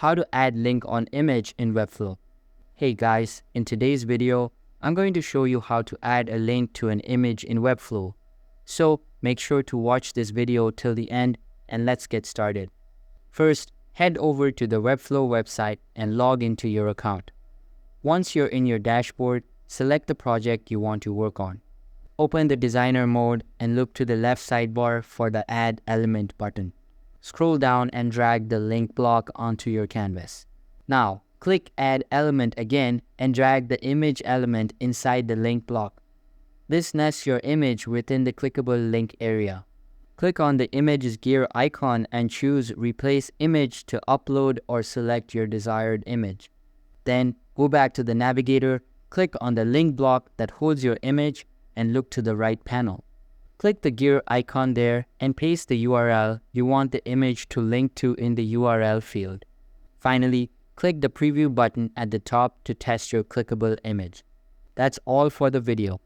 how to add link on image in Webflow. Hey guys, in today's video, I'm going to show you how to add a link to an image in Webflow. So make sure to watch this video till the end and let's get started. First, head over to the Webflow website and log into your account. Once you're in your dashboard, select the project you want to work on. Open the designer mode and look to the left sidebar for the Add Element button. Scroll down and drag the link block onto your canvas. Now, click Add Element again and drag the image element inside the link block. This nests your image within the clickable link area. Click on the image's gear icon and choose Replace Image to upload or select your desired image. Then, go back to the navigator, click on the link block that holds your image and look to the right panel. Click the gear icon there and paste the URL you want the image to link to in the URL field. Finally, click the preview button at the top to test your clickable image. That's all for the video.